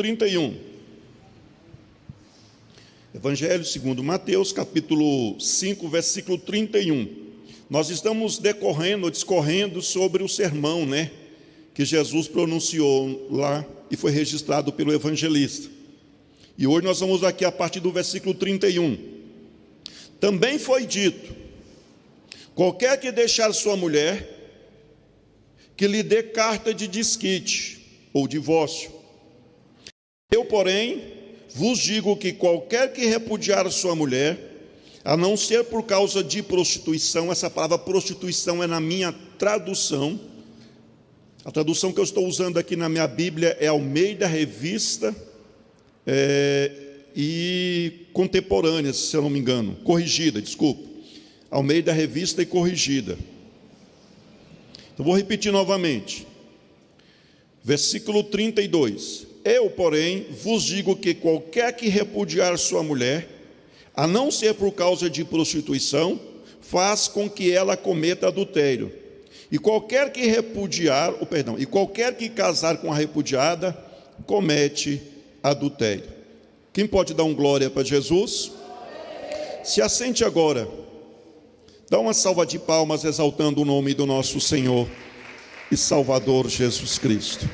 31. Evangelho segundo Mateus, capítulo 5, versículo 31. Nós estamos discorrendo sobre o sermão, que Jesus pronunciou lá e foi registrado pelo evangelista. E hoje nós vamos aqui a partir do versículo 31. Também foi dito: qualquer que deixar sua mulher, que lhe dê carta de desquite ou divórcio. Eu, porém, vos digo que qualquer que repudiar sua mulher, a não ser por causa de prostituição, essa palavra prostituição é na minha tradução, a tradução que eu estou usando aqui na minha Bíblia é Almeida Revista e Contemporânea, se eu não me engano, corrigida, desculpa, Almeida Revista e corrigida. Então vou repetir novamente, versículo 32. Eu, porém, vos digo que qualquer que repudiar sua mulher, a não ser por causa de prostituição, faz com que ela cometa adultério. E qualquer que casar com a repudiada, comete adultério. Quem pode dar um glória para Jesus? Se assente agora. Dá uma salva de palmas exaltando o nome do nosso Senhor e Salvador Jesus Cristo.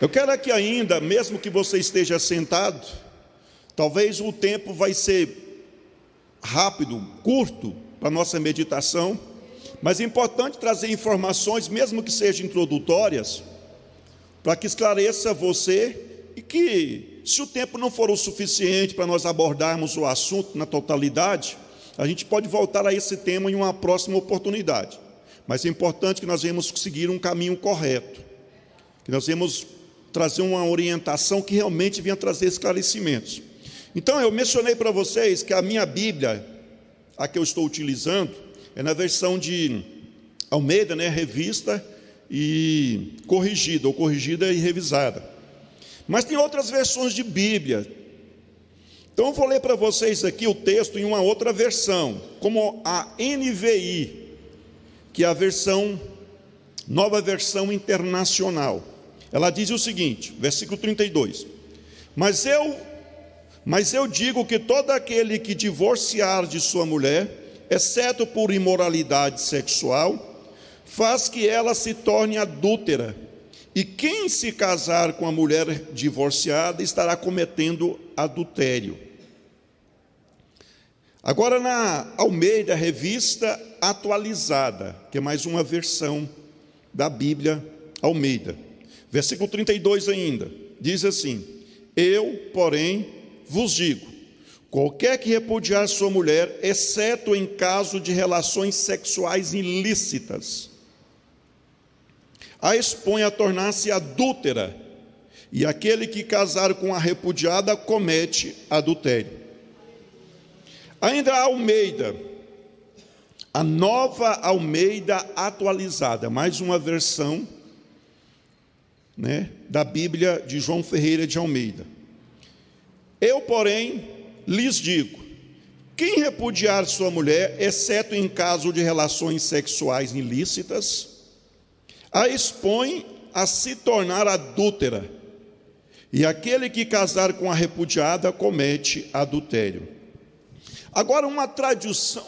Eu quero aqui ainda, mesmo que você esteja sentado, talvez o tempo vai ser rápido, curto para a nossa meditação, mas é importante trazer informações, mesmo que sejam introdutórias, para que esclareça você e que, se o tempo não for o suficiente para nós abordarmos o assunto na totalidade, a gente pode voltar a esse tema em uma próxima oportunidade. Mas é importante que nós venhamos seguir um caminho correto, que nós venhamos trazer uma orientação que realmente venha trazer esclarecimentos. Então, eu mencionei para vocês que a minha Bíblia, a que eu estou utilizando, é na versão de Almeida, revista e corrigida, ou corrigida e revisada. Mas tem outras versões de Bíblia. Então eu vou ler para vocês aqui o texto em uma outra versão, como a NVI, que é a nova versão internacional. Ela diz o seguinte, versículo 32. Mas eu digo que todo aquele que divorciar de sua mulher, exceto por imoralidade sexual, faz que ela se torne adúltera. E quem se casar com a mulher divorciada estará cometendo adultério. Agora na Almeida Revista Atualizada, que é mais uma versão da Bíblia Almeida. Versículo 32 ainda, diz assim: eu, porém, vos digo, qualquer que repudiar sua mulher, exceto em caso de relações sexuais ilícitas, a expõe a tornar-se adúltera, e aquele que casar com a repudiada comete adultério. Ainda a Almeida, a nova Almeida atualizada, mais uma versão, da Bíblia de João Ferreira de Almeida. Eu, porém, lhes digo, quem repudiar sua mulher, exceto em caso de relações sexuais ilícitas, a expõe a se tornar adúltera, e aquele que casar com a repudiada comete adultério. Agora uma tradução,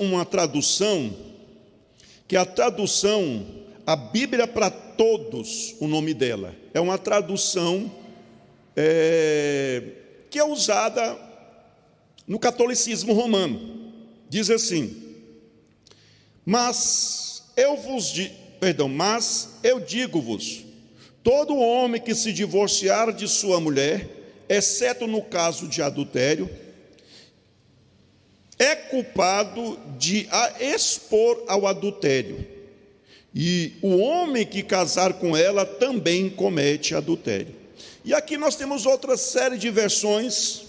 que é a tradução, a Bíblia para Todos, o nome dela, é uma tradução que é usada no catolicismo romano. Diz assim: mas eu digo-vos, todo homem que se divorciar de sua mulher, exceto no caso de adultério, é culpado de a expor ao adultério, e o homem que casar com ela também comete adultério. E aqui nós temos outra série de versões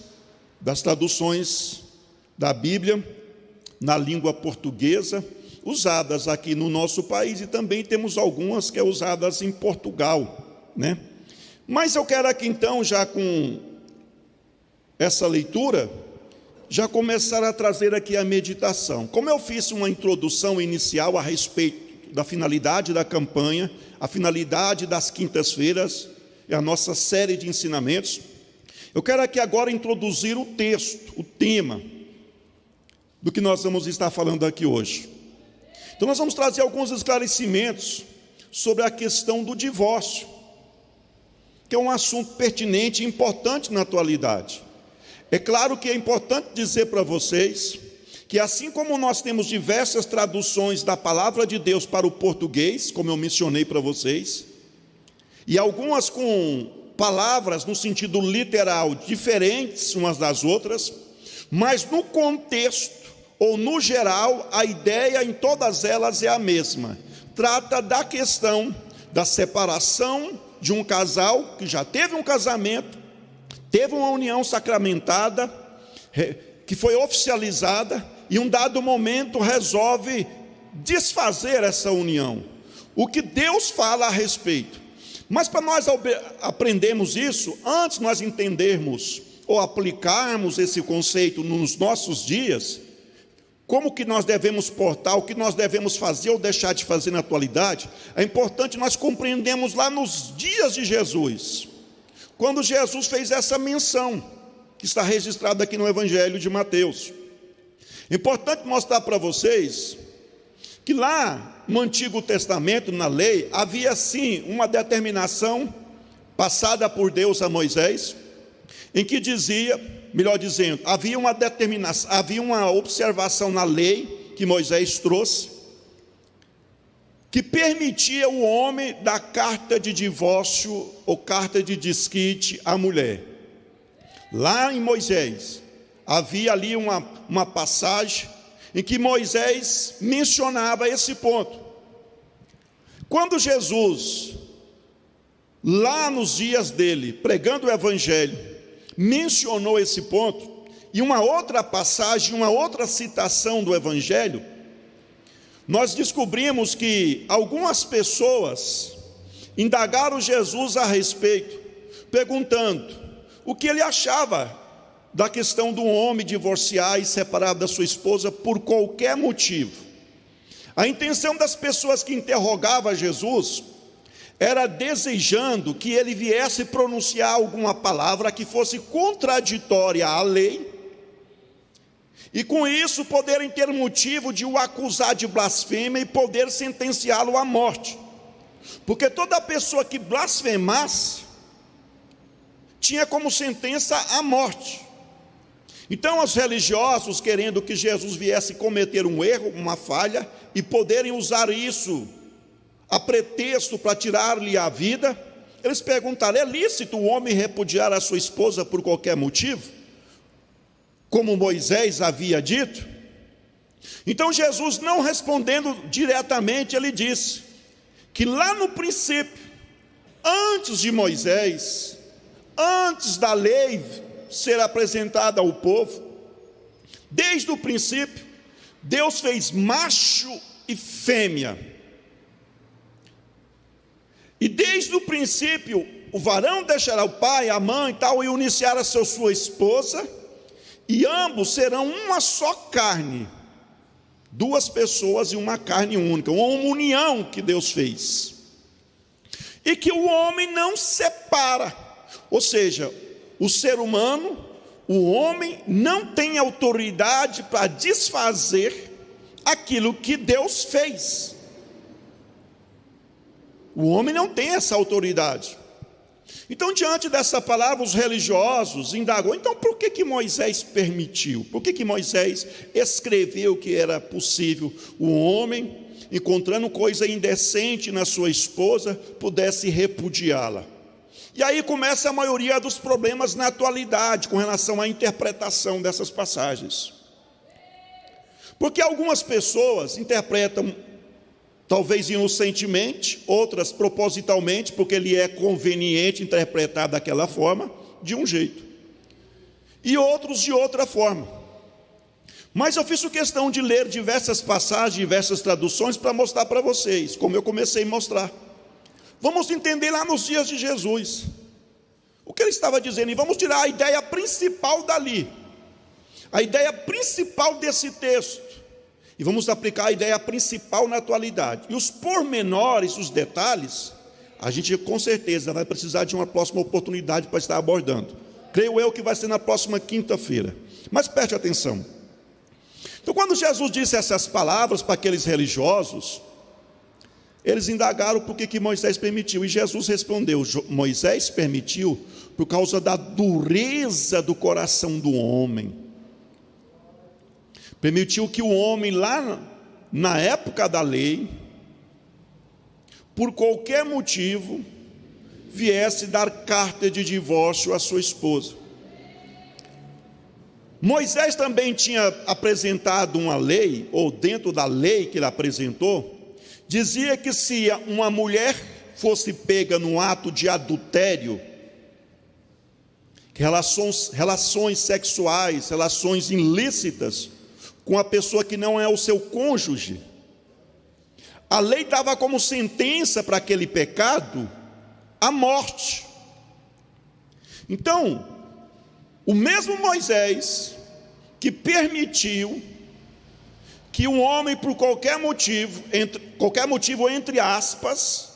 das traduções da Bíblia na língua portuguesa, usadas aqui no nosso país, e também temos algumas que é usadas em Portugal, Mas eu quero aqui então, já com essa leitura, já começar a trazer aqui a meditação. Como eu fiz uma introdução inicial a respeito da finalidade da campanha, a finalidade das quintas-feiras, é a nossa série de ensinamentos. Eu quero aqui agora introduzir o texto, o tema do que nós vamos estar falando aqui hoje. Então nós vamos trazer alguns esclarecimentos sobre a questão do divórcio, que é um assunto pertinente e importante na atualidade. É claro que é importante dizer para vocês que assim como nós temos diversas traduções da palavra de Deus para o português, como eu mencionei para vocês, e algumas com palavras no sentido literal diferentes umas das outras, mas no contexto ou no geral a ideia em todas elas é a mesma. Trata da questão da separação de um casal que já teve um casamento, teve uma união sacramentada, que foi oficializada, e em um dado momento resolve desfazer essa união. O que Deus fala a respeito. Mas para nós aprendermos isso, antes nós entendermos ou aplicarmos esse conceito nos nossos dias, como que nós devemos portar, o que nós devemos fazer ou deixar de fazer na atualidade, é importante nós compreendermos lá nos dias de Jesus, quando Jesus fez essa menção, que está registrada aqui no Evangelho de Mateus. É importante mostrar para vocês que lá no Antigo Testamento, na lei, havia sim uma determinação passada por Deus a Moisés, em que dizia, melhor dizendo, havia uma determinação, havia uma observação na lei que Moisés trouxe, que permitia o homem dar carta de divórcio ou carta de desquite à mulher. Lá em Moisés, havia ali uma passagem em que Moisés mencionava esse ponto. Quando Jesus, lá nos dias dele, pregando o Evangelho, mencionou esse ponto, e uma outra passagem, uma outra citação do Evangelho, nós descobrimos que algumas pessoas indagaram Jesus a respeito, perguntando o que ele achava da questão do homem divorciar e separar da sua esposa por qualquer motivo. A intenção das pessoas que interrogavam Jesus era desejando que ele viesse pronunciar alguma palavra que fosse contraditória à lei, e com isso poderem ter motivo de o acusar de blasfêmia e poder sentenciá-lo à morte, porque toda pessoa que blasfemasse tinha como sentença a morte. Então os religiosos, querendo que Jesus viesse cometer um erro, uma falha, e poderem usar isso a pretexto para tirar-lhe a vida, eles perguntaram: é lícito o homem repudiar a sua esposa por qualquer motivo, como Moisés havia dito? Então Jesus, não respondendo diretamente, ele disse que lá no princípio, antes de Moisés, antes da lei ser apresentada ao povo, desde o princípio, Deus fez macho e fêmea. E desde o princípio, o varão deixará o pai, a mãe e tal, e unir-se-á a sua esposa, e ambos serão uma só carne, duas pessoas e uma carne única, uma união que Deus fez, e que o homem não separa, ou seja, o ser humano, o homem, não tem autoridade para desfazer aquilo que Deus fez. O homem não tem essa autoridade. Então, diante dessa palavra, os religiosos indagou: então por que Moisés permitiu? Por que Moisés escreveu que era possível o homem, encontrando coisa indecente na sua esposa, pudesse repudiá-la? E aí começa a maioria dos problemas na atualidade com relação à interpretação dessas passagens. Porque algumas pessoas interpretam, talvez inocentemente, outras propositalmente, porque lhe é conveniente interpretar daquela forma, de um jeito, e outros de outra forma. Mas eu fiz questão de ler diversas passagens, diversas traduções, para mostrar para vocês, como eu comecei a mostrar. Vamos entender lá nos dias de Jesus o que ele estava dizendo, e vamos tirar a ideia principal dali, a ideia principal desse texto, e vamos aplicar a ideia principal na atualidade. E os pormenores, os detalhes, a gente com certeza vai precisar de uma próxima oportunidade para estar abordando. Creio eu que vai ser na próxima quinta-feira. Mas preste atenção. Então, quando Jesus disse essas palavras para aqueles religiosos, eles indagaram por que Moisés permitiu. E Jesus respondeu: Moisés permitiu por causa da dureza do coração do homem. Permitiu que o homem lá na época da lei, por qualquer motivo, viesse dar carta de divórcio à sua esposa. Moisés também tinha apresentado uma lei, ou dentro da lei que ele apresentou, dizia que se uma mulher fosse pega no ato de adultério, relações sexuais, relações ilícitas, com a pessoa que não é o seu cônjuge, a lei dava como sentença para aquele pecado a morte. Então, o mesmo Moisés que permitiu que um homem, por qualquer motivo, entre aspas,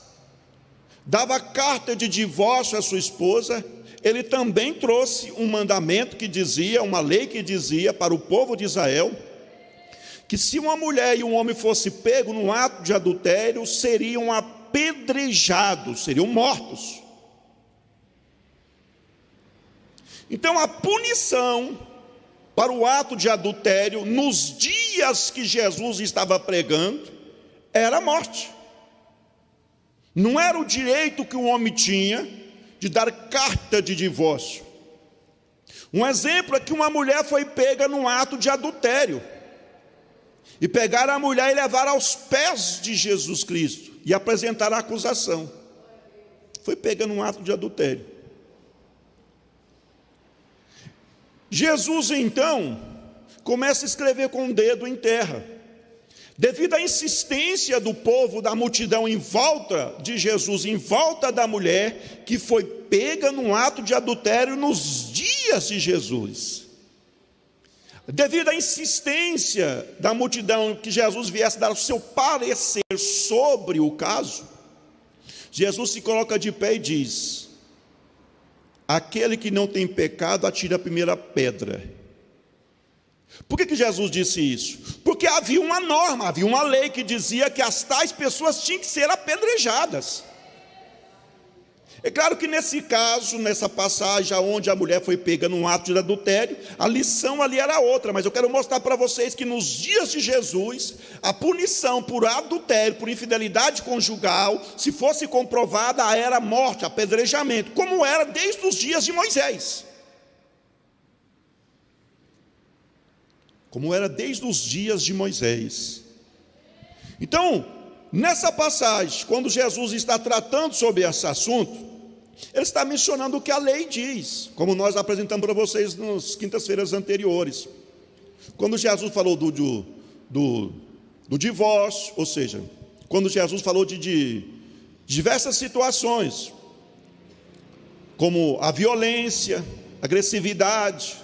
dava carta de divórcio à sua esposa, ele também trouxe um mandamento que dizia, uma lei que dizia para o povo de Israel, que se uma mulher e um homem fosse pego no ato de adultério, seriam apedrejados, seriam mortos. Então a punição para o ato de adultério, nos dias que Jesus estava pregando, era a morte. Não era o direito que o homem tinha de dar carta de divórcio. Um exemplo é que uma mulher foi pega num ato de adultério, e pegaram a mulher e levaram aos pés de Jesus Cristo, e apresentaram a acusação. Foi pega num ato de adultério. Jesus então começa a escrever com o dedo em terra. Devido à insistência do povo, da multidão em volta de Jesus, em volta da mulher que foi pega num ato de adultério nos dias de Jesus. Devido à insistência da multidão que Jesus viesse dar o seu parecer sobre o caso, Jesus se coloca de pé e diz: aquele que não tem pecado, atira a primeira pedra. Por que Jesus disse isso? Porque havia uma norma, havia uma lei que dizia que as tais pessoas tinham que ser apedrejadas. É claro que nesse caso, nessa passagem onde a mulher foi pega num ato de adultério, a lição ali era outra, mas eu quero mostrar para vocês que nos dias de Jesus, a punição por adultério, por infidelidade conjugal, se fosse comprovada, era morte, apedrejamento, como era desde os dias de Moisés. Como era desde os dias de Moisés. Então, nessa passagem, quando Jesus está tratando sobre esse assunto, ele está mencionando o que a lei diz, como nós apresentamos para vocês nas quintas-feiras anteriores. Quando Jesus falou do divórcio, ou seja, quando Jesus falou de diversas situações, como a violência, agressividade,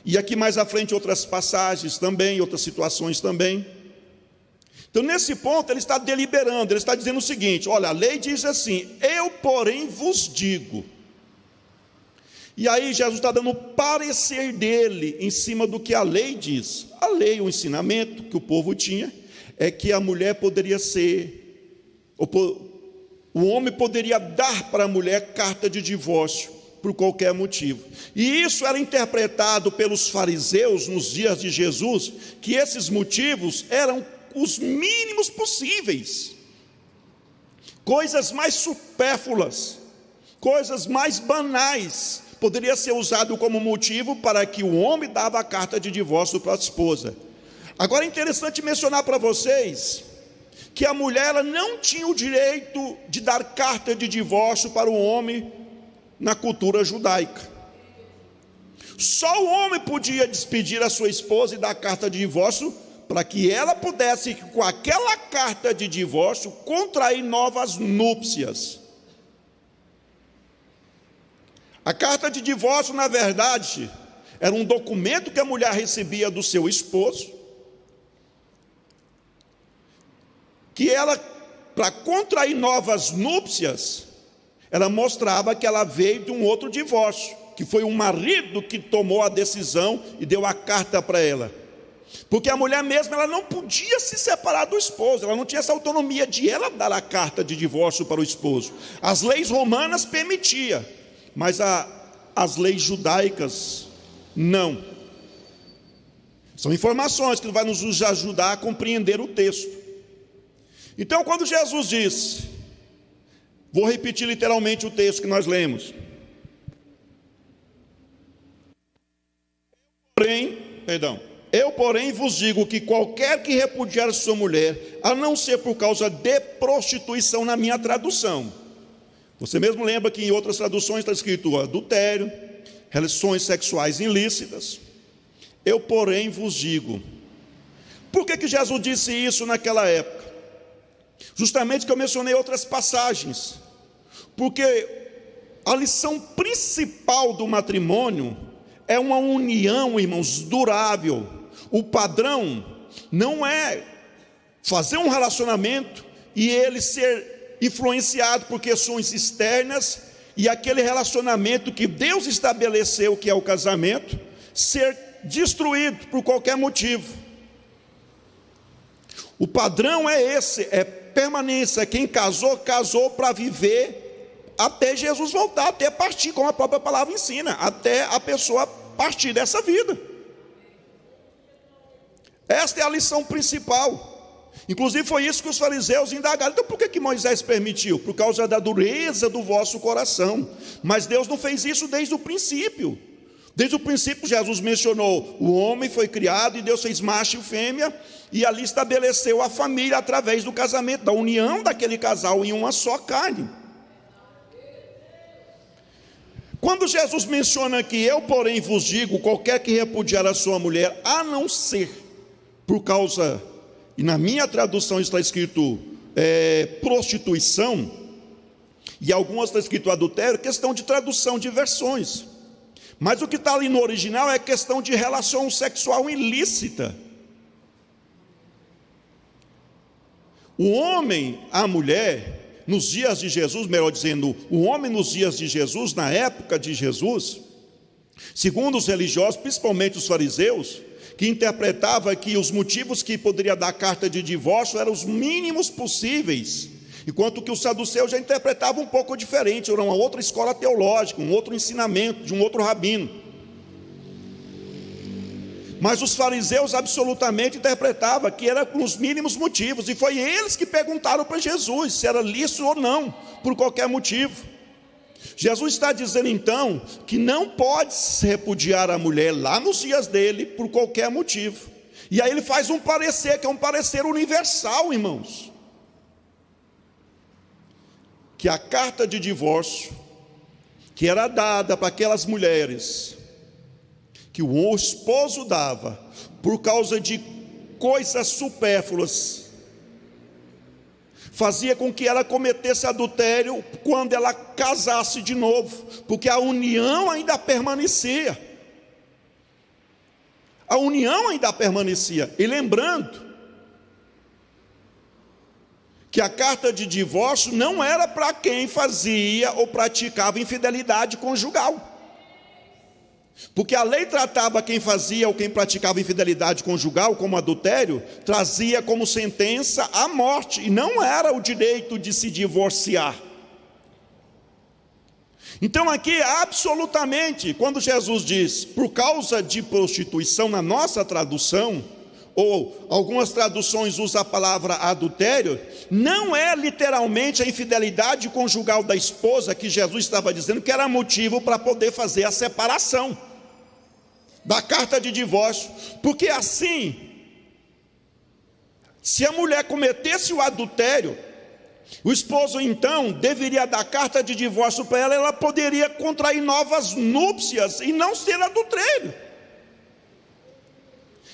e aqui mais à frente outras passagens também, outras situações também. Então nesse ponto ele está deliberando, ele está dizendo o seguinte: olha, a lei diz assim, eu porém vos digo. E aí Jesus está dando o parecer dele em cima do que a lei diz. A lei, o ensinamento que o povo tinha, é que a mulher poderia o homem poderia dar para a mulher carta de divórcio por qualquer motivo. E isso era interpretado pelos fariseus nos dias de Jesus, que esses motivos eram os mínimos possíveis, coisas mais supérfluas, coisas mais banais, poderia ser usado como motivo para que o homem dava a carta de divórcio para a esposa. Agora é interessante mencionar para vocês que a mulher ela não tinha o direito de dar carta de divórcio para o homem na cultura judaica. Só o homem podia despedir a sua esposa e dar carta de divórcio para que ela pudesse, com aquela carta de divórcio, contrair novas núpcias. A carta de divórcio, na verdade, era um documento que a mulher recebia do seu esposo, que ela para contrair novas núpcias, ela mostrava que ela veio de um outro divórcio, que foi o marido que tomou a decisão e deu a carta para ela. Porque a mulher mesmo, ela não podia se separar do esposo, ela não tinha essa autonomia de ela dar a carta de divórcio para o esposo. As leis romanas permitiam, mas as leis judaicas não. São informações que vão nos ajudar a compreender o texto. Então, quando Jesus diz, vou repetir literalmente o texto que nós lemos. Eu, porém, vos digo que qualquer que repudiar sua mulher, a não ser por causa de prostituição, na minha tradução. Você mesmo lembra que em outras traduções está escrito adultério, relações sexuais ilícitas. Eu, porém, vos digo. Por que Jesus disse isso naquela época? Justamente que eu mencionei outras passagens. Porque a lição principal do matrimônio é uma união, irmãos, durável. O padrão não é fazer um relacionamento e ele ser influenciado por questões externas e aquele relacionamento que Deus estabeleceu, que é o casamento, ser destruído por qualquer motivo. O padrão é esse, é permanência. Quem casou, casou para viver até Jesus voltar, até partir, como a própria palavra ensina, até a pessoa partir dessa vida. Esta é a lição principal. Inclusive foi isso que os fariseus indagaram. Então por que Moisés permitiu? Por causa da dureza do vosso coração. Mas Deus não fez isso desde o princípio. Desde o princípio Jesus mencionou, o homem foi criado e Deus fez macho e fêmea, e ali estabeleceu a família através do casamento, da união daquele casal em uma só carne. Quando Jesus menciona aqui, eu porém vos digo, qualquer que repudiar a sua mulher, a não ser por causa, e na minha tradução está escrito prostituição, e algumas está escrito adultério, questão de tradução de versões. Mas o que está ali no original é questão de relação sexual ilícita. O homem, a mulher, nos dias de Jesus, melhor dizendo, o homem nos dias de Jesus, na época de Jesus, segundo os religiosos, principalmente os fariseus, que interpretava que os motivos que poderia dar carta de divórcio eram os mínimos possíveis, enquanto que os saduceus já interpretavam um pouco diferente, era uma outra escola teológica, um outro ensinamento de um outro rabino. Mas os fariseus absolutamente interpretavam que era com os mínimos motivos, e foi eles que perguntaram para Jesus se era lícito ou não, por qualquer motivo. Jesus está dizendo então que não pode se repudiar a mulher lá nos dias dele por qualquer motivo. E aí ele faz um parecer, que é um parecer universal, irmãos. Que a carta de divórcio, que era dada para aquelas mulheres, que o esposo dava, por causa de coisas supérfluas, fazia com que ela cometesse adultério quando ela casasse de novo, porque a união ainda permanecia. A união ainda permanecia. E lembrando, que a carta de divórcio não era para quem fazia ou praticava infidelidade conjugal. Porque a lei tratava quem fazia ou quem praticava infidelidade conjugal, como adultério, trazia como sentença a morte, e não era o direito de se divorciar. Então aqui, absolutamente, quando Jesus diz, por causa de prostituição, na nossa tradução, ou algumas traduções usam a palavra adultério, não é literalmente a infidelidade conjugal da esposa que Jesus estava dizendo que era motivo para poder fazer a separação da carta de divórcio, porque assim, se a mulher cometesse o adultério, o esposo então deveria dar carta de divórcio para ela, ela poderia contrair novas núpcias e não ser adultério.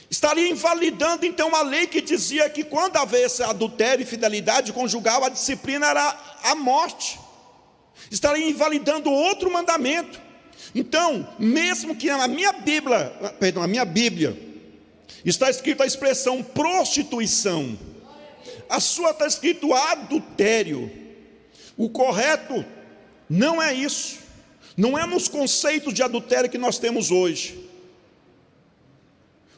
Estaria invalidando então a lei que dizia que quando havia esse adultério e infidelidade conjugal, a disciplina era a morte. Estaria invalidando outro mandamento. Então, mesmo que na minha Bíblia está escrita a expressão prostituição, a sua está escrito adultério. O correto não é isso. Não é nos conceitos de adultério que nós temos hoje.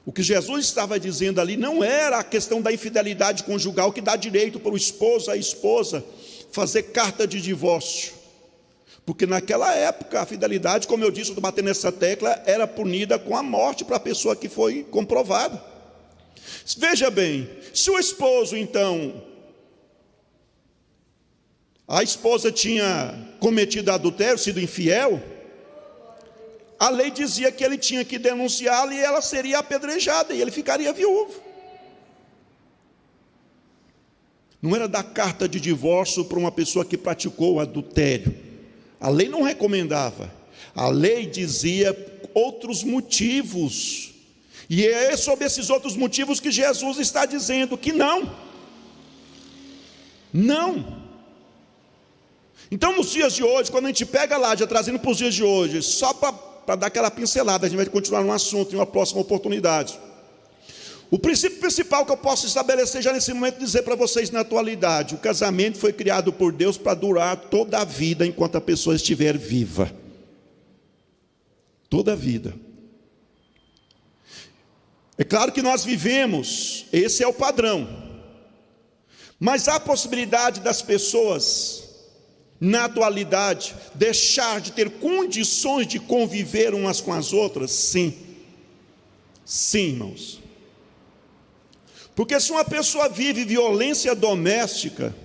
O que Jesus estava dizendo ali não era a questão da infidelidade conjugal, que dá direito para o esposo, a esposa, fazer carta de divórcio. Porque naquela época a fidelidade, como eu disse, estou batendo nessa tecla, era punida com a morte para a pessoa que foi comprovada. Veja bem, se o esposo então, a esposa tinha cometido adultério, sido infiel, a lei dizia que ele tinha que denunciá-la e ela seria apedrejada e ele ficaria viúvo. Não era dar carta de divórcio para uma pessoa que praticou o adultério. A lei não recomendava. A lei dizia outros motivos. E é sobre esses outros motivos que Jesus está dizendo que não. Não. Então, nos dias de hoje, quando a gente pega lá, já trazendo para os dias de hoje, só para dar aquela pincelada, a gente vai continuar no assunto em uma próxima oportunidade. O princípio principal que eu posso estabelecer já nesse momento, dizer para vocês na atualidade: o casamento foi criado por Deus para durar toda a vida, enquanto a pessoa estiver viva. Toda a vida. É claro que nós vivemos, esse é o padrão, mas há a possibilidade das pessoas, na atualidade, deixar de ter condições de conviver umas com as outras? Sim. Sim, irmãos. Porque se uma pessoa vive violência doméstica,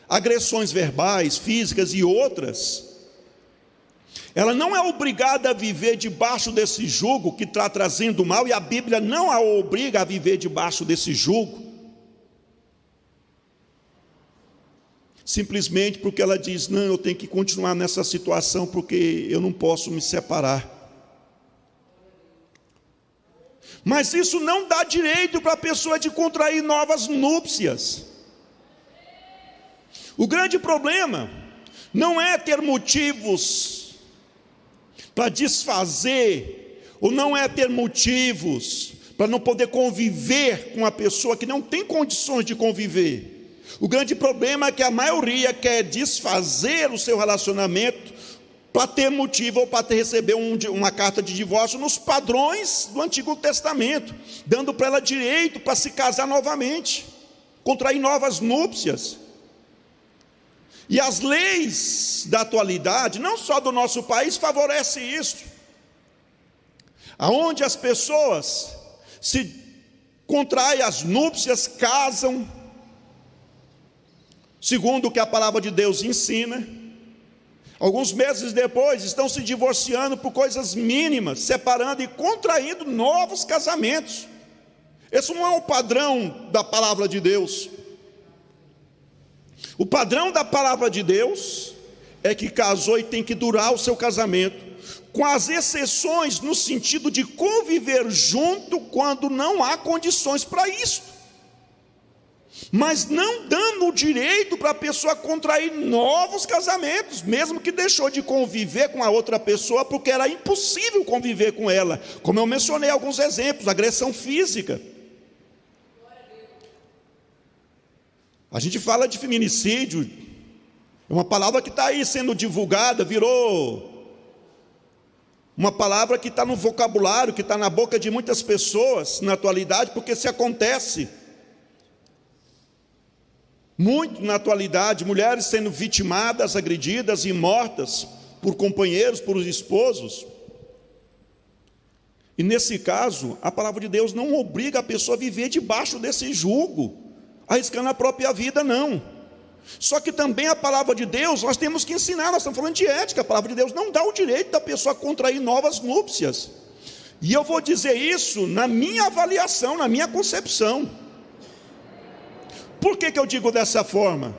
agressões verbais, físicas e outras, ela não é obrigada a viver debaixo desse jugo que está trazendo mal, e a Bíblia não a obriga a viver debaixo desse jugo. Simplesmente porque ela diz: não, eu tenho que continuar nessa situação porque eu não posso me separar. Mas isso não dá direito para a pessoa de contrair novas núpcias. O grande problema não é ter motivos para desfazer, ou não é ter motivos para não poder conviver com a pessoa que não tem condições de conviver. O grande problema é que a maioria quer desfazer o seu relacionamento para ter motivo ou para receber uma carta de divórcio nos padrões do Antigo Testamento, dando para ela direito para se casar novamente, contrair novas núpcias. E as leis da atualidade, não só do nosso país, favorecem isso, aonde as pessoas se contraem as núpcias, casam, segundo o que a palavra de Deus ensina. Alguns meses depois estão se divorciando por coisas mínimas, separando e contraindo novos casamentos. Esse não é o padrão da palavra de Deus. O padrão da palavra de Deus é que casou e tem que durar o seu casamento, com as exceções no sentido de conviver junto quando não há condições para isso, mas não dando o direito para a pessoa contrair novos casamentos, mesmo que deixou de conviver com a outra pessoa porque era impossível conviver com ela, como eu mencionei alguns exemplos, agressão física. A gente fala de feminicídio, é uma palavra que está aí sendo divulgada, virou uma palavra que está no vocabulário, que está na boca de muitas pessoas na atualidade, porque se acontece muito na atualidade, mulheres sendo vitimadas, agredidas e mortas por companheiros, por esposos. E nesse caso, a palavra de Deus não obriga a pessoa a viver debaixo desse jugo, arriscando a própria vida, não. Só que também a palavra de Deus, nós temos que ensinar, nós estamos falando de ética, a palavra de Deus não dá o direito da pessoa contrair novas núpcias. E eu vou dizer isso na minha avaliação, na minha concepção. Por que eu digo dessa forma?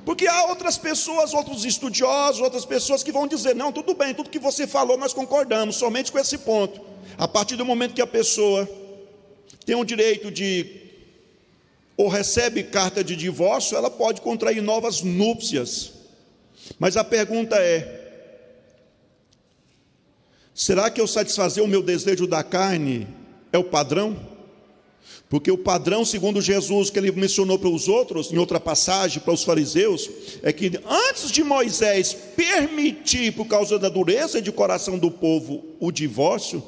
Porque há outras pessoas, outros estudiosos, outras pessoas que vão dizer: não, tudo bem, tudo que você falou nós concordamos, somente com esse ponto. A partir do momento que a pessoa tem o direito de, ou recebe carta de divórcio, ela pode contrair novas núpcias. Mas a pergunta é: será que eu satisfazer o meu desejo da carne é o padrão? Porque o padrão, segundo Jesus, que ele mencionou para os outros, em outra passagem, para os fariseus, é que antes de Moisés permitir, por causa da dureza de coração do povo, o divórcio,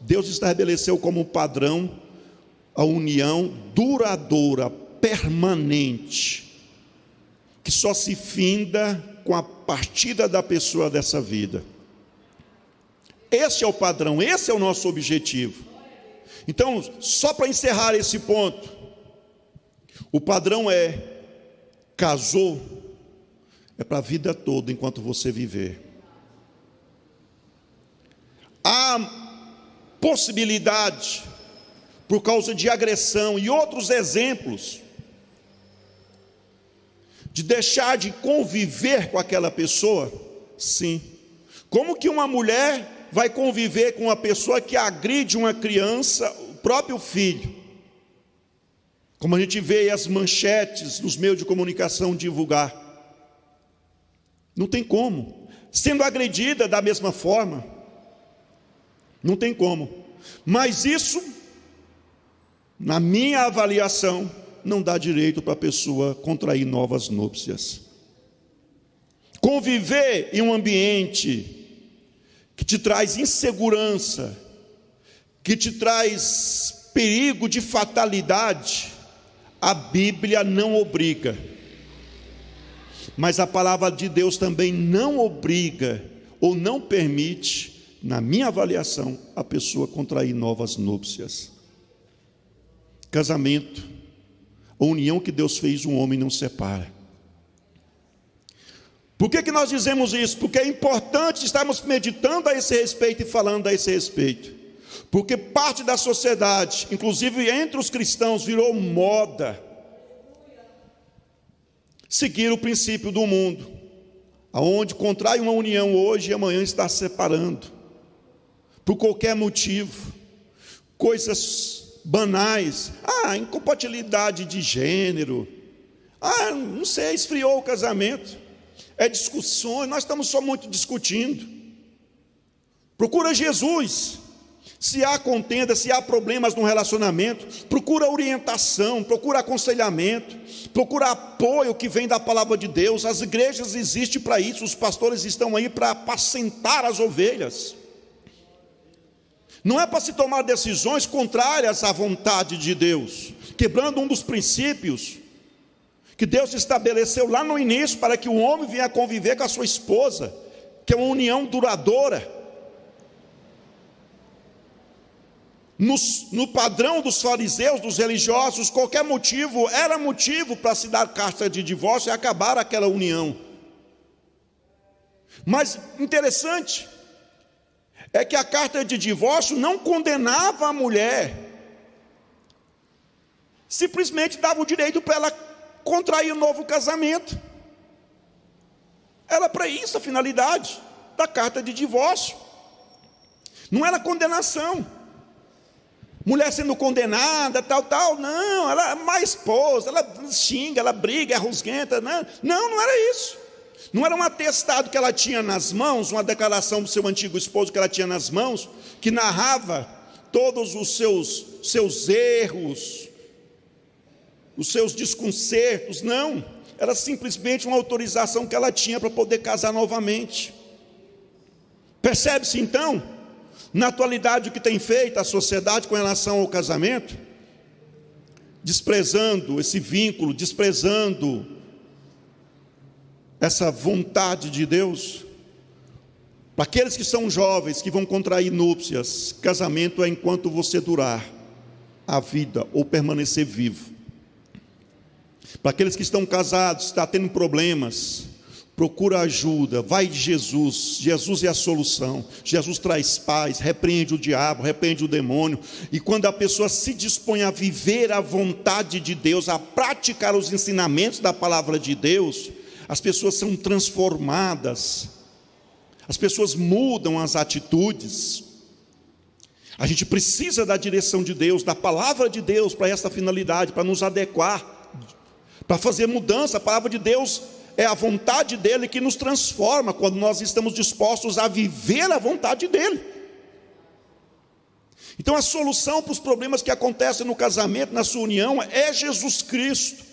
Deus estabeleceu como padrão a união duradoura, permanente, que só se finda com a partida da pessoa dessa vida. Esse é o padrão, esse é o nosso objetivo. Então, só para encerrar esse ponto, o padrão é: casou, é para a vida toda enquanto você viver. Há possibilidade, por causa de agressão e outros exemplos, de deixar de conviver com aquela pessoa? Sim. Como que uma mulher vai conviver com uma pessoa que agride uma criança, o próprio filho? Como a gente vê as manchetes nos meios de comunicação divulgar. Não tem como. Sendo agredida da mesma forma, não tem como. Mas isso, na minha avaliação, não dá direito para a pessoa contrair novas núpcias. Conviver em um ambiente que te traz insegurança, que te traz perigo de fatalidade, a Bíblia não obriga. Mas a palavra de Deus também não obriga, ou não permite, na minha avaliação, a pessoa contrair novas núpcias. Casamento, a união que Deus fez, um homem não separa. Por que nós dizemos isso? Porque é importante estarmos meditando a esse respeito e falando a esse respeito. Porque parte da sociedade, inclusive entre os cristãos, virou moda seguir o princípio do mundo, aonde contrai uma união hoje e amanhã está separando, por qualquer motivo, coisas banais, incompatibilidade de gênero, não sei, esfriou o casamento. É discussões, nós estamos só muito discutindo. Procura Jesus. Se há contenda, se há problemas no relacionamento, procura orientação, procura aconselhamento, procura apoio que vem da palavra de Deus. As igrejas existem para isso, os pastores estão aí para apacentar as ovelhas. Não é para se tomar decisões contrárias à vontade de Deus, quebrando um dos princípios que Deus estabeleceu lá no início, para que o homem venha conviver com a sua esposa, que é uma união duradoura. No padrão dos fariseus, dos religiosos, qualquer motivo era motivo para se dar carta de divórcio e acabar aquela união. Mas interessante é que a carta de divórcio não condenava a mulher, simplesmente dava o direito para ela contrair um novo casamento. Era para isso a finalidade da carta de divórcio. Não era condenação. Mulher sendo condenada, tal, não, ela é má esposa, ela xinga, ela briga, é rusguenta, não era isso. Não era um atestado que ela tinha nas mãos, uma declaração do seu antigo esposo que ela tinha nas mãos, que narrava todos os seus erros, os seus desconcertos. Não, era simplesmente uma autorização que ela tinha para poder casar novamente. Percebe-se então, na atualidade, o que tem feito a sociedade com relação ao casamento? Desprezando esse vínculo, desprezando essa vontade de Deus. Para aqueles que são jovens, que vão contrair núpcias, casamento é enquanto você durar a vida ou permanecer vivo. Para aqueles que estão casados, está tendo problemas, procura ajuda, vai de Jesus. Jesus é a solução. Jesus traz paz, repreende o diabo, repreende o demônio. E quando a pessoa se dispõe a viver a vontade de Deus, a praticar os ensinamentos da palavra de Deus, as pessoas são transformadas, as pessoas mudam as atitudes. A gente precisa da direção de Deus, da palavra de Deus para essa finalidade, para nos adequar, para fazer mudança. A palavra de Deus é a vontade dele que nos transforma quando nós estamos dispostos a viver a vontade dele. Então a solução para os problemas que acontecem no casamento, na sua união, é Jesus Cristo.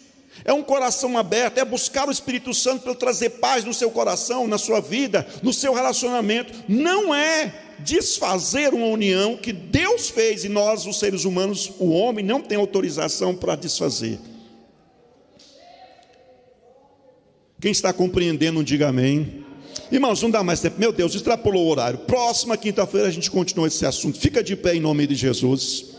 É um coração aberto, é buscar o Espírito Santo para trazer paz no seu coração, na sua vida, no seu relacionamento. Não é desfazer uma união que Deus fez e nós, os seres humanos, o homem, não tem autorização para desfazer. Quem está compreendendo, diga amém. Irmãos, não dá mais tempo. Meu Deus, extrapolou o horário. Próxima quinta-feira a gente continua esse assunto. Fica de pé em nome de Jesus.